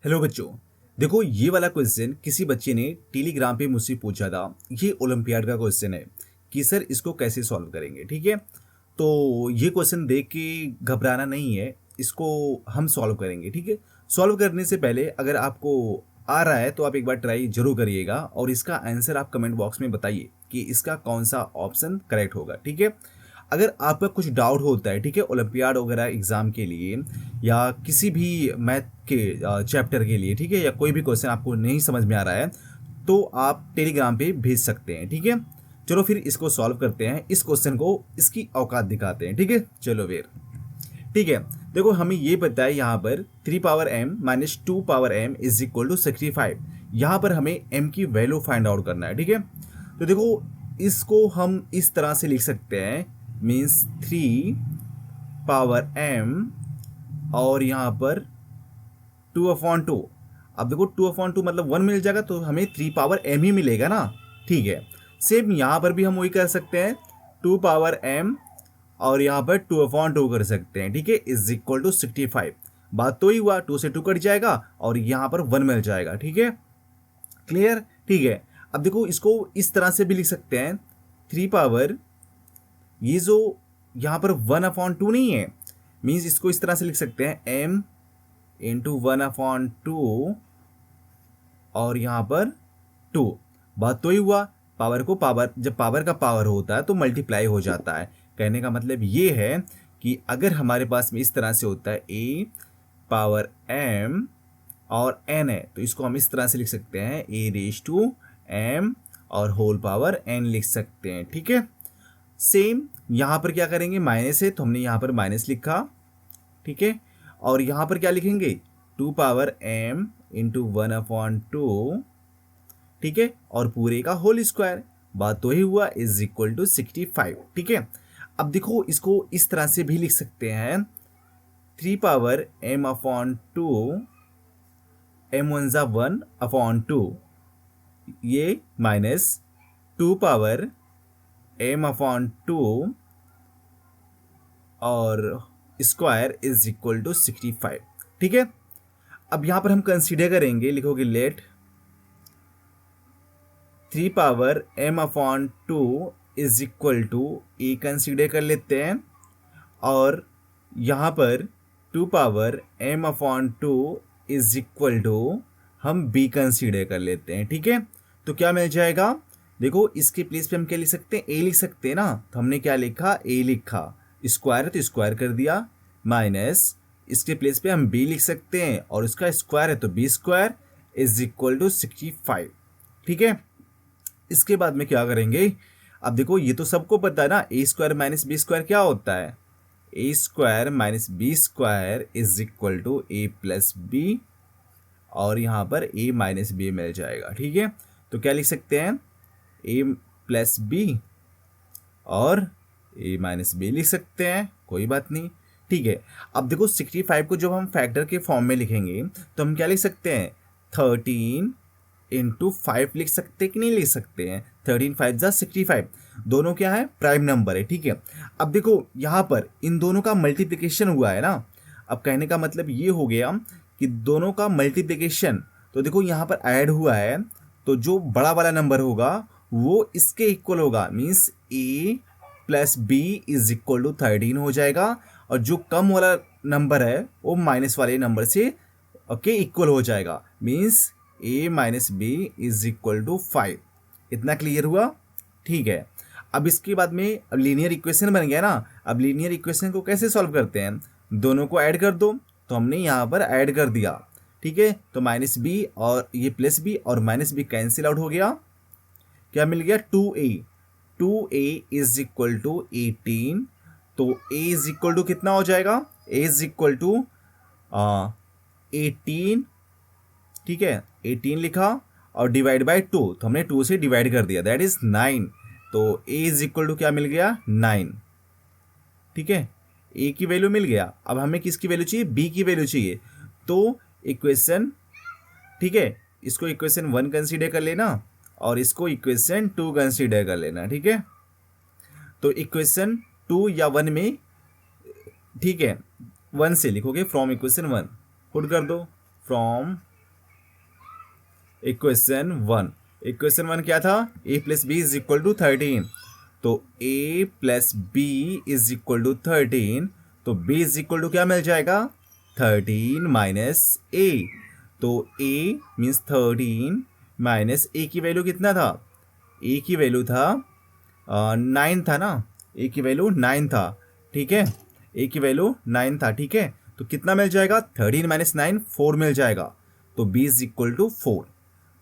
Hello बच्चों। देखो, ये वाला क्वेश्चन किसी बच्चे ने टेलीग्राम पे मुझसे पूछा था। ये ओलंपियाड का क्वेश्चन है कि सर इसको कैसे सॉल्व करेंगे। ठीक है, तो ये क्वेश्चन देख के घबराना नहीं है, इसको हम सॉल्व करेंगे। ठीक है, सॉल्व करने से पहले अगर आपको आ रहा है तो आप एक बार ट्राई जरूर करिएगा और इसका आंसर आप कमेंट बॉक्स में बताइए कि इसका कौन सा ऑप्शन करेक्ट होगा। ठीक है, अगर आपका कुछ डाउट होता है, ठीक है, ओलंपियाड वगैरह एग्जाम के लिए या किसी भी मैथ के चैप्टर के लिए, ठीक है, या कोई भी क्वेश्चन आपको नहीं समझ में आ रहा है तो आप टेलीग्राम पे भेज सकते हैं। ठीक है, चलो फिर इसको सॉल्व करते हैं, इस क्वेश्चन को इसकी औकात दिखाते हैं। ठीक है, चलो फिर। ठीक है, देखो हमें ये पता है यहाँ पर 3m-2m इज इक्वल टू 65। यहाँ पर हमें m की वैल्यू फाइंड आउट करना है। ठीक है, तो देखो इसको हम इस तरह से लिख सकते हैं, मीन्स 3m और यहाँ पर 2/2। अब देखो 2/2 मतलब 1 मिल जाएगा तो हमें 3m ही मिलेगा ना। ठीक है, सेम यहाँ पर भी हम वही कर सकते हैं, 2m और यहाँ पर 2/2 कर सकते हैं। ठीक है, इज इक्वल टू 65। बात तो ही हुआ, 2 से 2 कट जाएगा और यहाँ पर 1 मिल जाएगा। ठीक है, क्लियर। ठीक है, अब देखो इसको इस तरह से भी लिख सकते हैं, 3 पावर ये जो यहाँ पर 1/2 नहीं है, मीन्स इसको इस तरह से लिख सकते हैं m इंटू 1/2 और यहाँ पर 2। बात तो ही हुआ, पावर को पावर, जब पावर का पावर होता है तो मल्टीप्लाई हो जाता है। कहने का मतलब ये है कि अगर हमारे पास में इस तरह से होता है a पावर m और n है तो इसको हम इस तरह से लिख सकते हैं a⁻m और होल पावर n लिख सकते हैं। ठीक है, सेम यहाँ पर क्या करेंगे, माइनस है तो हमने यहाँ पर माइनस लिखा। ठीक है, और यहाँ पर क्या लिखेंगे, 2m इंटू 1/2। ठीक है, और पूरे का होल स्क्वायर। बात तो ही हुआ, इज इक्वल टू 65। ठीक है, अब देखो इसको इस तरह से भी लिख सकते हैं, 3m/2, m1 1/2 ये माइनस 2m/2 और स्क्वायर इज इक्वल टू 65। ठीक है, अब यहां पर हम कंसीडर करेंगे, लिखोगे let 3m/2 is equal to A consider कर लेते हैं और यहाँ पर 2m/2 इज इक्वल टू हम b कंसीडर कर लेते हैं। ठीक है, तो क्या मिल जाएगा, देखो इसके प्लेस पे हम क्या लिख सकते हैं, a लिख सकते हैं ना, तो हमने क्या लिखा, a लिखा, स्क्वायर है तो स्क्वायर कर दिया, माइनस इसके प्लेस पे हम b लिख सकते हैं और इसका स्क्वायर है तो b² इज इक्वल टू 65। ठीक है, इसके बाद में क्या करेंगे, अब देखो ये तो सबको पता है ना, a² - b² क्या होता है, a² - b² is equal to a+b और यहाँ पर a-b मिल जाएगा। ठीक है, तो क्या लिख सकते हैं, a+b और a-b लिख सकते हैं, कोई बात नहीं। ठीक है, अब देखो 65 को जब हम फैक्टर के फॉर्म में लिखेंगे तो हम क्या लिख सकते हैं, 13 इंटू 5 लिख सकते हैं कि नहीं लिख सकते हैं, 13 5 जा 65, दोनों क्या है, प्राइम नंबर है। ठीक है, अब देखो यहाँ पर इन दोनों का मल्टीप्लिकेशन हुआ है ना, अब कहने का मतलब ये हो गया कि दोनों का मल्टीप्लिकेशन, तो देखो यहाँ पर ऐड हुआ है तो जो बड़ा वाला नंबर होगा वो इसके इक्वल होगा, means a+b is equal to 13 हो जाएगा और जो कम वाला नंबर है वो माइनस वाले नंबर से ओके इक्वल हो जाएगा, means a-b is equal to 5। इतना क्लियर हुआ। ठीक है, अब इसके बाद में अब लीनियर इक्वेशन बन गया ना, अब लीनियर इक्वेशन को कैसे सॉल्व करते हैं, दोनों को ऐड कर दो, तो हमने यहाँ पर ऐड कर दिया। ठीक है, तो -b और ये +b और -b कैंसिल आउट हो गया, क्या मिल गया, 2a इज इक्वल टू 18। तो a इज इक्वल टू कितना हो जाएगा, a इज इक्वल टू 18। ठीक है, 18 लिखा और डिवाइड बाय 2, तो हमने 2 से डिवाइड कर दिया, दैट इज 9। तो a इज इक्वल टू क्या मिल गया, 9। ठीक है, a की वैल्यू मिल गया, अब हमें किसकी वैल्यू चाहिए, b की वैल्यू चाहिए। तो इक्वेशन, ठीक है, इसको इक्वेशन 1 कंसीडर कर लेना और इसको इक्वेशन 2 कंसीडर कर लेना। ठीक है, तो इक्वेशन 2 या 1 में, ठीक है, 1 से लिखोगे, फ्रॉम इक्वेशन 1 पुट कर दो, फ्रॉम इक्वेशन वन क्या था, a plus B is equal to 13, तो a plus B is equal to 13, तो b इज इक्वल टू क्या मिल जाएगा 13 माइनस a, तो a मीन्स 13 माइनस a की वैल्यू कितना था, a की वैल्यू था 9 था ना, a की वैल्यू 9 था, ठीक है, a की वैल्यू 9 था, ठीक है, तो कितना मिल जाएगा 13 माइनस 9 4 मिल जाएगा, तो b इज इक्वल टू 4।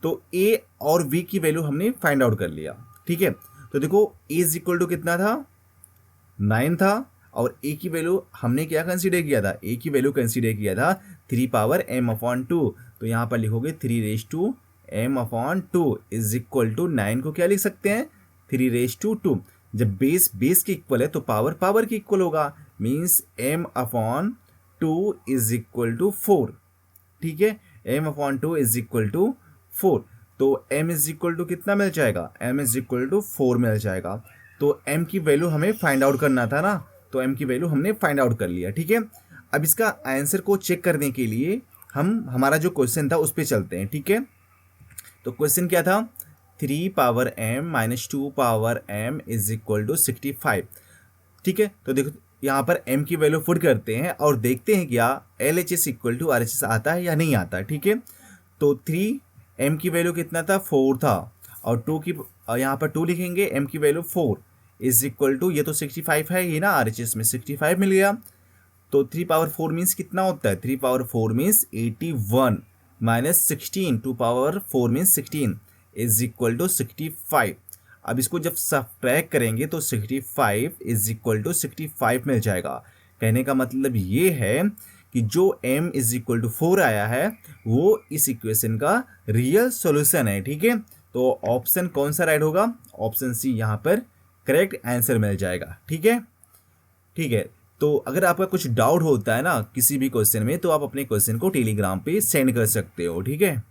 तो a और v की वैल्यू हमने फाइंड आउट कर लिया, ठीक है। तो देखो a इज इक्वल टू कितना था 9 था, और a की वैल्यू हमने क्या कंसीडर किया था, a की वैल्यू कंसीडर किया था 3 पावर m अपॉन 2, तो यहाँ पर लिखोगे 3 raise to m upon 2 is equal to 9 को क्या लिख सकते हैं 3 रेज टू 2। जब बेस बेस के इक्वल है तो पावर पावर के इक्वल होगा, means m upon 2 is equal to 4, ठीक है, m upon 2 is equal to 4, तो m इज इक्वल टू कितना मिल जाएगा, m इज इक्वल टू 4 मिल जाएगा। तो m की वैल्यू हमें फाइंड आउट करना था ना, तो m की वैल्यू हमने फाइंड आउट कर लिया, ठीक है। अब इसका आंसर को चेक करने के लिए हम हमारा जो क्वेश्चन था उस पर चलते हैं, ठीक है। तो क्वेश्चन क्या था, 3 power m minus 2 power m is equal to 65, ठीक है। तो देखो यहाँ पर m की वैल्यू पुट करते हैं और देखते हैं क्या LHS इक्वल टू RHS आता है या नहीं आता, ठीक है। तो 3 m की वैल्यू कितना था 4 था, और 2 की यहाँ पर 2 लिखेंगे, m की वैल्यू 4 इज इक्वल टू, ये तो 65 है, ये ना RHS में 65 मिल गया, तो 3 पावर 4 मीन्स कितना होता है, 3 power 4 means 81 minus 16, 2 power 4 means 16 is equal to 65। अब इसको जब सब्ट्रैक्ट करेंगे तो 65 इज इक्वल टू 65 मिल जाएगा। कहने का मतलब ये है कि जो m इज इक्वल टू 4 आया है वो इस इक्वेशन का रियल सॉल्यूशन है, ठीक है। तो ऑप्शन कौन सा राइट होगा, ऑप्शन सी यहाँ पर करेक्ट आंसर मिल जाएगा, ठीक है, ठीक है। तो अगर आपका कुछ डाउट होता है ना किसी भी क्वेश्चन में, तो आप अपने क्वेश्चन को टेलीग्राम पे सेंड कर सकते हो, ठीक है।